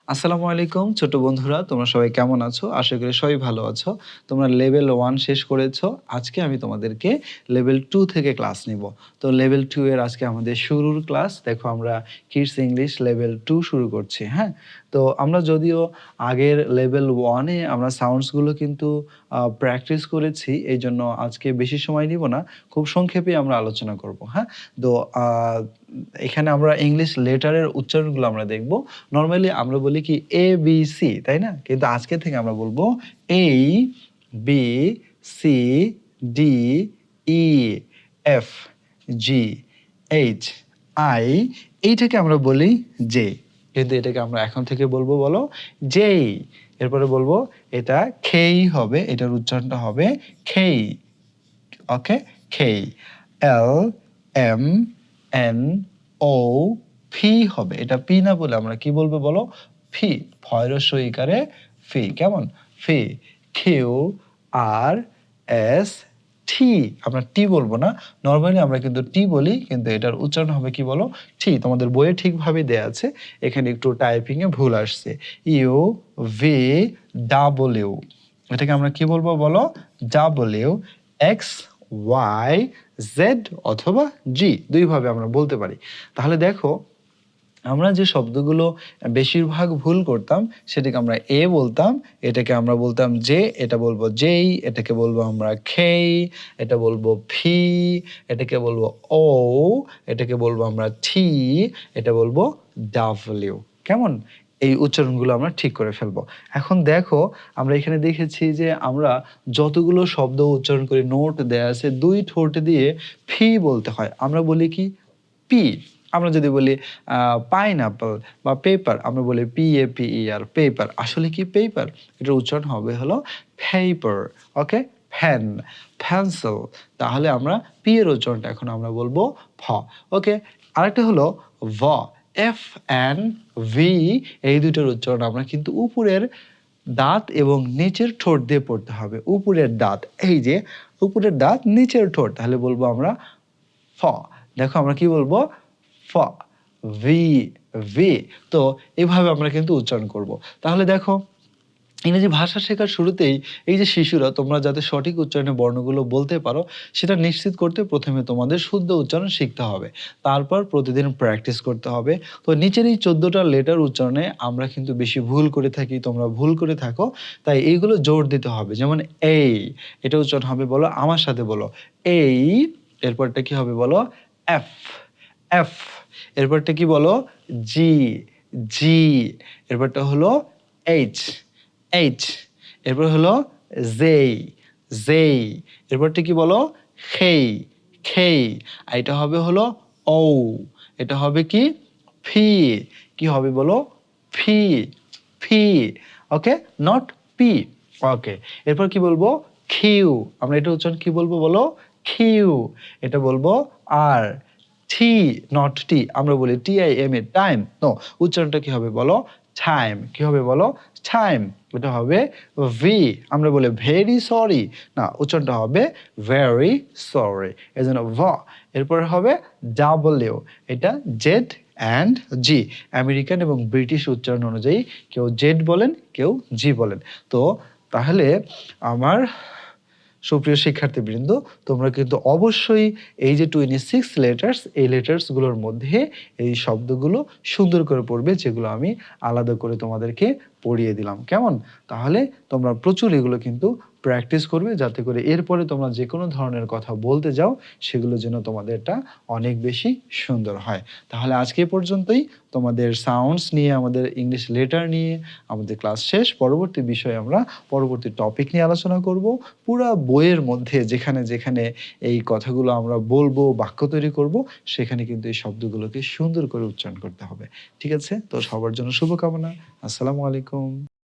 আসসালামু আলাইকুম ছোট বন্ধুরা, তোমরা সবাই কেমন আছো? আশা করি সবাই ভালো আছো। তোমরা লেভেল 1 শেষ করেছো। আজকে আমি তোমাদেরকে লেভেল 2 থেকে ক্লাস নিব। তো লেভেল 2 এর আজকে আমাদের শুরুর ক্লাস। দেখো আমরা কিডস ইংলিশ লেভেল 2 শুরু করছি, হ্যাঁ? তো আমরা যদিও আগের লেভেল 1 এ আমরা সাউন্ডস গুলো কিন্তু প্র্যাকটিস করেছি। এইজন্য আজকে বেশি সময় নিব না। খুব সংক্ষেপে আমরা আলোচনা করব, হ্যাঁ? তো এখানে আমরা ইংলিশ লেটারের উচ্চারণগুলো আমরা দেখব। নরমালি আমরা বলি কি এ বি সি, তাই না? কিন্তু আজকে থেকে আমরা বলবো A B C D E F G H I, এইটাকে আমরা বলি জে, কিন্তু এটাকে আমরা এখন থেকে বলবো বলো জেই। এরপরে বলবো এটা খেই হবে, এটার উচ্চারণটা হবে খেই। ওকে, খেই। এল এম এন ও ফি হবে, এটা পি না বলে আমরা কি বলবো বলো? ফি। ফয়রস্ব ইকারে ফি, কেমন? ফি। কিউ আর এস টি, আমরা টি বলবো না। নর্মালি আমরা কিন্তু টি বলি, কিন্তু এটার উচ্চারণ হবে কি বলো? টি। তোমাদের বইয়ে ঠিকভাবে দেয়া আছে, এখানে একটু টাইপিং এ ভুল আসছে। ইউ ভি ডাবল, এটাকে আমরা কি বলবো বলো? ডাবলিউ এক্স ওয়াই জেড অথবা জি, দুইভাবে আমরা বলতে পারি। তাহলে দেখো আমরা যে শব্দগুলো বেশিরভাগ ভুল করতাম সেটাকে আমরা এ বলতাম, এটাকে আমরা বলতাম জে, এটা বলবো জেই, এটাকে বলবো আমরা খেই, এটা বলবো ফি, এটাকে বলবো ও, এটাকে বলবো আমরা টি, এটা বলবো ডাবলিউ। কেমন? এই উচ্চারণগুলো আমরা ঠিক করে ফেলবো। এখন দেখো আমরা এখানে দেখেছি যে আমরা যতগুলো শব্দ উচ্চারণ করি, নোট দেয়া আছে, দুই ঠোঁট দিয়ে ফি বলতে হয়। আমরা বলি কি পি। আমরা যদি বলি পাইনঅ্যাপল বা পেপার, আমরা বলি PAPER, পেপার। আসলে কি পেপার? এটার উচ্চারণ হবে হলো পেপার। ওকে, পেন, পেন্সিল। তাহলে আমরা পি এর উচ্চারণটা এখন আমরা বলবো ফ। ওকে, আরেকটা হলো ভ, FNV। এই দুটোর উচ্চারণ আমরা কিন্তু উপরের দাঁত এবং নিচের ঠোঁট দিয়ে পড়তে হবে। উপরের দাঁত, এই যে উপরের দাঁত, নিচের ঠোঁট, তাহলে বলবো আমরা ফ। দেখো আমরা কি বলবো? ফ, ভি, ভি। তো এভাবে আমরা কিন্তু উচ্চারণ করব। তাহলে দেখো ইংরেজি ভাষা শেখার শুরুতেই এই যে শিশুরা তোমরা যাতে সঠিক উচ্চারণে বর্ণগুলো বলতে পারো সেটা নিশ্চিত করতে প্রথমে তোমাদের শুদ্ধ উচ্চারণ শিখতে হবে, তারপর প্রতিদিন প্র্যাকটিস করতে হবে। তো নিচের এই 14টা লেটার উচ্চারণে আমরা কিন্তু বেশি ভুল করে থাকি, তোমরা ভুল করে থাকো, তাই এইগুলো জোর দিতে হবে। যেমন এই, এটা উচ্চারণ হবে বলো, আমার সাথে বলো এই। এরপরটা কি হবে বলো? F, F. এরপরটা কি বলো? জি, জি। এরপরটা হলো এইচ, এইচ। এরপর হলো জেই, জেই। এরপরটা কি বলো? খেই, খেই। আর এটা হবে হলো ও, এটা হবে কি? ফি। কি হবে বলো? ফি, ফি। ওকে, নট পি। ওকে, এরপর কি বলবো? খিউ। আমরা এটা উচ্চারণ কি বলবো বলো? খিউ। এটা বলবো আর। টি, নট টি। আমরা বলি TIM এ, টাইম। নো, উচ্চারণটা কি হবে বলো? টাইম। কি হবে বলো? টাইম। এটা হবে ভি। আমরা বলি ভেরি সরি, না, উচ্চারণটা হবে ভেরি সরি। এজন্য ভ। এরপর হবে ডাবলিউ, এটা জেড অ্যান্ড জি। আমেরিকান এবং ব্রিটিশ উচ্চারণ অনুযায়ী কেউ জেড বলেন, কেউ জি বলেন। তো তাহলে আমার সুপ্রিয় শিক্ষার্থীবৃন্দ, তোমরা কিন্তু অবশ্যই এই যে 26 লেটার্স, এই লেটার্সগুলোর মধ্যে এই শব্দগুলো সুন্দর করে পড়বে, যেগুলো আমি আলাদা করে তোমাদেরকে পড়িয়ে দিলাম। কেমন? তাহলে তোমরা প্রচুর এগুলো কিন্তু প্র্যাকটিস করবে, যাতে করে এরপরে তোমরা যে কোনো ধরনের কথা বলতে যাও সেগুলো যেন তোমাদেরটা অনেক বেশি সুন্দর হয়। তাহলে আজকে এ পর্যন্তই। তোমাদের সাউন্ডস নিয়ে, আমাদের ইংলিশ লেটার নিয়ে আমাদের ক্লাস শেষ। পরবর্তী বিষয়ে আমরা পরবর্তী টপিক নিয়ে আলোচনা করব। পুরা বইয়ের মধ্যে যেখানে যেখানে এই কথাগুলো আমরা বলবো, বাক্য তৈরি করব, সেখানে কিন্তু এই শব্দগুলোকে সুন্দর করে উচ্চারণ করতে হবে। ঠিক আছে? তো সবার জন্য শুভকামনা। আসসালামু আলাইকুম।